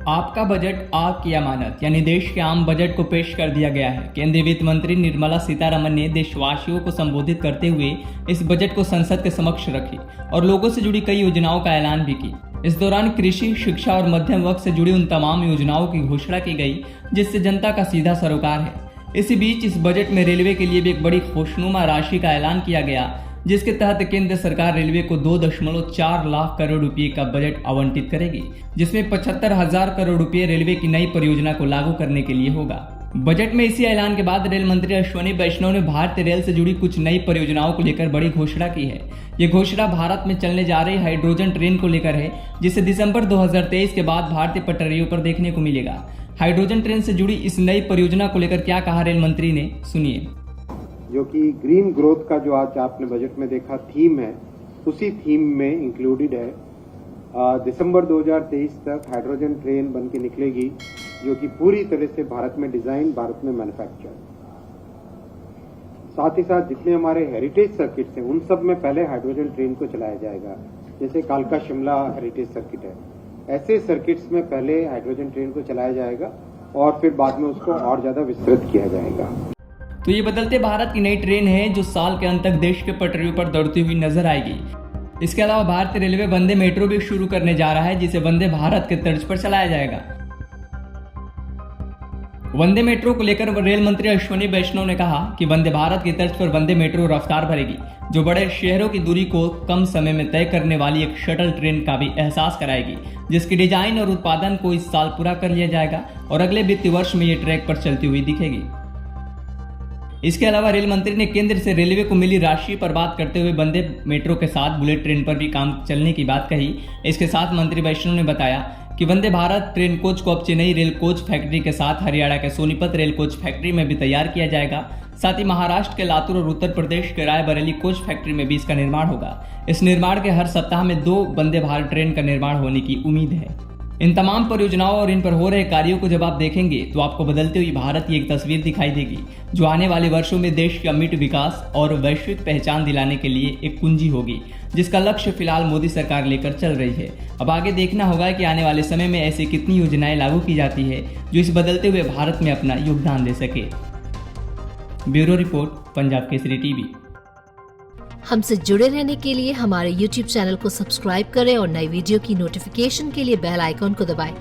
आपका बजट आपकी अमानत यानी देश के आम बजट को पेश कर दिया गया है। केंद्रीय वित्त मंत्री निर्मला सीतारमण ने देशवासियों को संबोधित करते हुए इस बजट को संसद के समक्ष रखी और लोगों से जुड़ी कई योजनाओं का ऐलान भी की। इस दौरान कृषि, शिक्षा और मध्यम वर्ग से जुड़ी उन तमाम योजनाओं की घोषणा की गई जिससे जनता का सीधा सरोकार है। इसी बीच इस बजट में रेलवे के लिए भी एक बड़ी खुशनुमा राशि का ऐलान किया गया, जिसके तहत केंद्र सरकार रेलवे को 2.4 लाख करोड़ रुपए का बजट आवंटित करेगी, जिसमें 75,000 करोड़ रुपए रेलवे की नई परियोजना को लागू करने के लिए होगा। बजट में इसी ऐलान के बाद रेल मंत्री अश्विनी वैष्णव ने भारतीय रेल से जुड़ी कुछ नई परियोजनाओं को लेकर बड़ी घोषणा की है। ये घोषणा भारत में चलने जा रही हाइड्रोजन ट्रेन को लेकर है, जिसे दिसंबर 2023 के बाद भारतीय पटरियों पर देखने को मिलेगा। हाइड्रोजन ट्रेन से जुड़ी इस नई परियोजना को लेकर क्या कहा रेल मंत्री ने, सुनिए। जो कि ग्रीन ग्रोथ का जो आज आपने बजट में देखा थीम है, उसी थीम में इंक्लूडेड है। दिसंबर 2023 तक हाइड्रोजन ट्रेन बन के निकलेगी, जो कि पूरी तरह से भारत में डिजाइन, भारत में मैन्युफैक्चर। साथ ही साथ जितने हमारे हेरिटेज सर्किट्स हैं, उन सब में पहले हाइड्रोजन ट्रेन को चलाया जाएगा। जैसे कालका शिमला हेरिटेज सर्किट है, ऐसे सर्किट्स में पहले हाइड्रोजन ट्रेन को चलाया जाएगा और फिर बाद में उसको और ज्यादा विस्तृत किया जाएगा। तो ये बदलते भारत की नई ट्रेन है जो साल के अंत तक देश के पटरियों पर दौड़ती हुई नजर आएगी। इसके अलावा भारतीय रेलवे वंदे मेट्रो भी शुरू करने जा रहा है, जिसे वंदे भारत के तर्ज पर चलाया जाएगा। वंदे मेट्रो को लेकर रेल मंत्री अश्विनी वैष्णव ने कहा कि वंदे भारत की तर्ज पर वंदे मेट्रो रफ्तार भरेगी, जो बड़े शहरों की दूरी को कम समय में तय करने वाली एक शटल ट्रेन का भी एहसास कराएगी, जिसकी डिजाइन और उत्पादन को इस साल पूरा कर लिया जाएगा और अगले वित्तीय वर्ष में ये ट्रैक पर चलती हुई दिखेगी। इसके अलावा रेल मंत्री ने केंद्र से रेलवे को मिली राशि पर बात करते हुए वंदे मेट्रो के साथ बुलेट ट्रेन पर भी काम चलने की बात कही। इसके साथ मंत्री वैष्णव ने बताया कि वंदे भारत ट्रेन कोच को अब चेन्नई रेल कोच फैक्ट्री के साथ हरियाणा के सोनीपत रेल कोच फैक्ट्री में भी तैयार किया जाएगा। साथ ही महाराष्ट्र के लातूर और उत्तर प्रदेश के रायबरेली कोच फैक्ट्री में भी इसका निर्माण होगा। इस निर्माण के हर सप्ताह में 2 वंदे भारत ट्रेन का निर्माण होने की उम्मीद है। इन तमाम परियोजनाओं और इन पर हो रहे कार्यों को जब आप देखेंगे तो आपको बदलते हुए भारत की एक तस्वीर दिखाई देगी, जो आने वाले वर्षों में देश के अमिट विकास और वैश्विक पहचान दिलाने के लिए एक कुंजी होगी, जिसका लक्ष्य फिलहाल मोदी सरकार लेकर चल रही है। अब आगे देखना होगा कि आने वाले समय में ऐसी कितनी योजनाएं लागू की जाती है जो इस बदलते हुए भारत में अपना योगदान दे सके। Bureau report, Punjab Kesari TV. हमसे जुड़े रहने के लिए हमारे YouTube चैनल को सब्सक्राइब करें और नई वीडियो की नोटिफिकेशन के लिए बेल आइकॉन को दबाएं